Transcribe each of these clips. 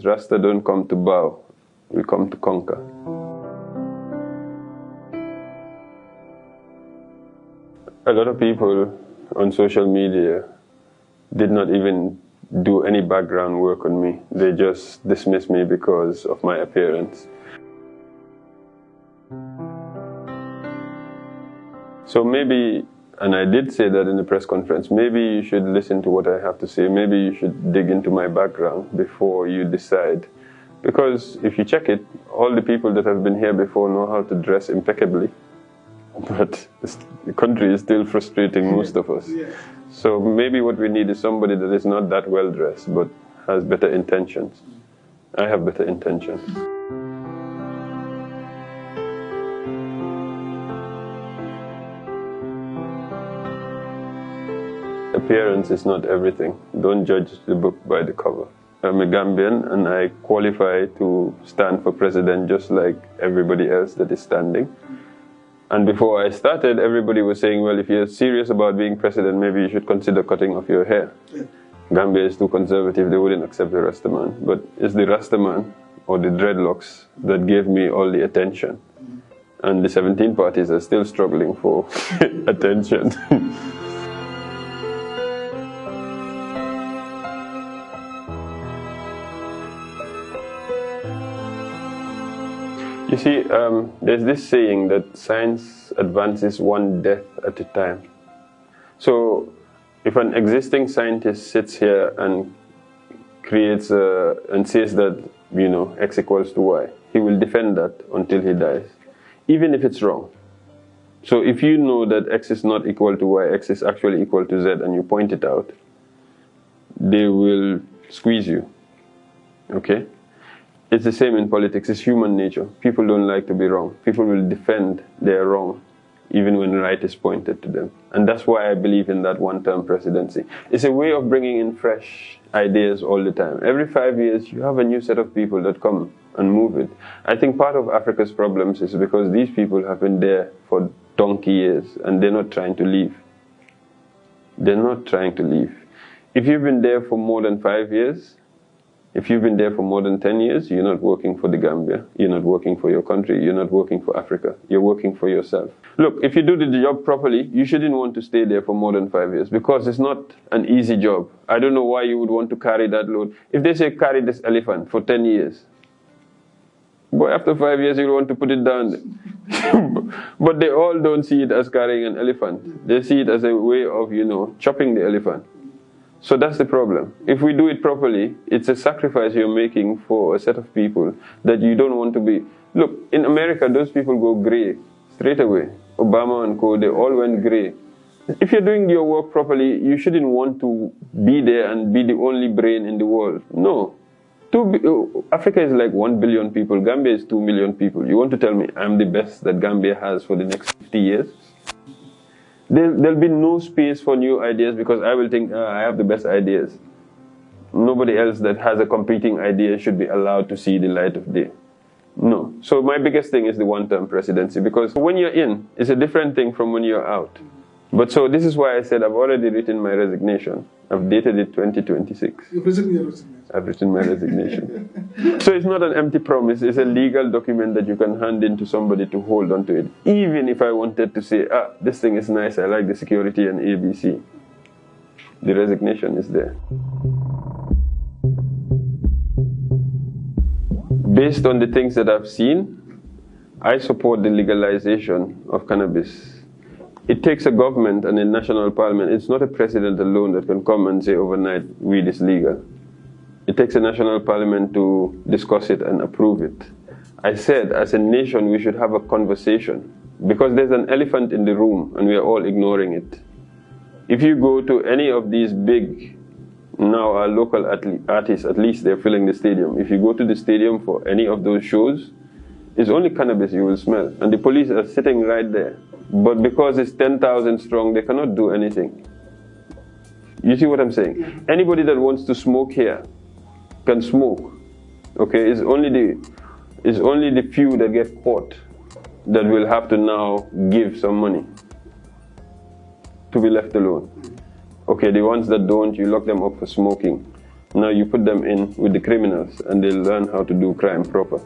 Rasta don't come to bow, we come to conquer. A lot of people on social media did not even do any background work on me. They just dismissed me because of my appearance. So maybe, and I did say that in the press conference, maybe you should listen to what I have to say. Maybe you should dig into my background before you decide. Because if you check it, all the people that have been here before know how to dress impeccably. But the country is still frustrating most of us. Yeah. So maybe what we need is somebody that is not that well dressed, but has better intentions. I have better intentions. Appearance is not everything. Don't judge the book by the cover. I'm a Gambian and I qualify to stand for president just like everybody else that is standing. And before I started, everybody was saying, well, if you're serious about being president, maybe you should consider cutting off your hair. Yeah. Gambia is too conservative, they wouldn't accept the Rastaman. But it's the Rastaman or the dreadlocks that gave me all the attention. And the 17 parties are still struggling for attention. You see, there's this saying that science advances one death at a time. So, if an existing scientist sits here and creates and says that, you know, X equals to Y, he will defend that until he dies, even if it's wrong. So, if you know that X is not equal to Y, X is actually equal to Z, and you point it out, they will squeeze you. Okay? It's the same in politics. It's human nature. People don't like to be wrong. People will defend their wrong even when right is pointed to them. And that's why I believe in that one-term presidency. It's a way of bringing in fresh ideas all the time. Every 5 years, you have a new set of people that come and move it. I think part of Africa's problems is because these people have been there for donkey years and they're not trying to leave. They're not trying to leave. If you've been there for more than 5 years, if you've been there for more than 10 years, you're not working for the Gambia, you're not working for your country, you're not working for Africa, you're working for yourself. Look, if you do the job properly, you shouldn't want to stay there for more than 5 years because it's not an easy job. I don't know why you would want to carry that load. If they say carry this elephant for 10 years, boy, after 5 years you want to put it down. But they all don't see it as carrying an elephant. They see it as a way of, you know, chopping the elephant. So that's the problem. If we do it properly, it's a sacrifice you're making for a set of people that you don't want to be. Look, in America, those people go grey straight away. Obama and co, they all went grey. If you're doing your work properly, you shouldn't want to be there and be the only brain in the world. No. Africa is like 1 billion people. Gambia is 2 million people. You want to tell me I'm the best that Gambia has for the next 50 years? There'll be no space for new ideas because I will think, I have the best ideas. Nobody else that has a competing idea should be allowed to see the light of day. No. So my biggest thing is the one-term presidency because when you're in, it's a different thing from when you're out. But so this is why I said I've already written my resignation. I've dated it 2026. You've written your resignation? I've written my resignation. So it's not an empty promise, it's a legal document that you can hand in to somebody to hold on to it. Even if I wanted to say, this thing is nice, I like the security and ABC. The resignation is there. Based on the things that I've seen, I support the legalization of cannabis. It takes a government and a national parliament. It's not a president alone that can come and say overnight, weed is legal. It takes a national parliament to discuss it and approve it. I said, as a nation, we should have a conversation because there's an elephant in the room and we are all ignoring it. If you go to any of these big, now our local artists, at least they're filling the stadium. If you go to the stadium for any of those shows, it's only cannabis you will smell. And the police are sitting right there. But because it's 10,000 strong, they cannot do anything. You see what I'm saying? Anybody that wants to smoke here can smoke. Okay, it's only the few that get caught that will have to now give some money to be left alone. Okay, the ones that don't, you lock them up for smoking. Now you put them in with the criminals and they'll learn how to do crime proper.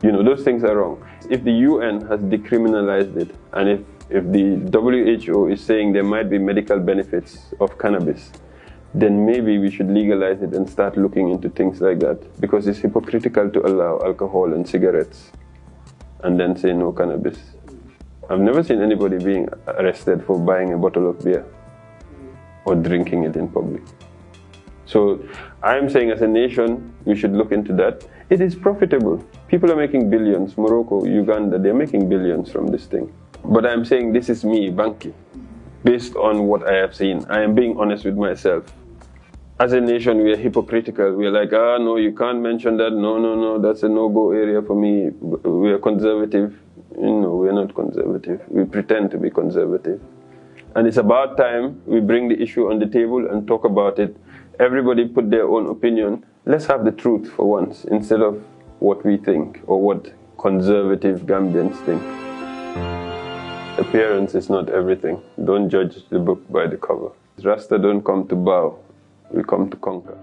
You know, those things are wrong. If the UN has decriminalized it, and if the WHO is saying there might be medical benefits of cannabis, then maybe we should legalize it and start looking into things like that, because it's hypocritical to allow alcohol and cigarettes and then say no cannabis. I've never seen anybody being arrested for buying a bottle of beer or drinking it in public. So I'm saying as a nation, we should look into that. It is profitable. People are making billions. Morocco, Uganda, they're making billions from this thing. But I'm saying this is me, Bankey, based on what I have seen. I am being honest with myself. As a nation, we are hypocritical. We are like, no, you can't mention that. No, that's a no-go area for me. We are conservative. No, we are not conservative. We pretend to be conservative. And it's about time we bring the issue on the table and talk about it. Everybody put their own opinion. Let's have the truth for once, instead of what we think or what conservative Gambians think. Appearance is not everything. Don't judge the book by the cover. Rasta don't come to bow, we come to conquer.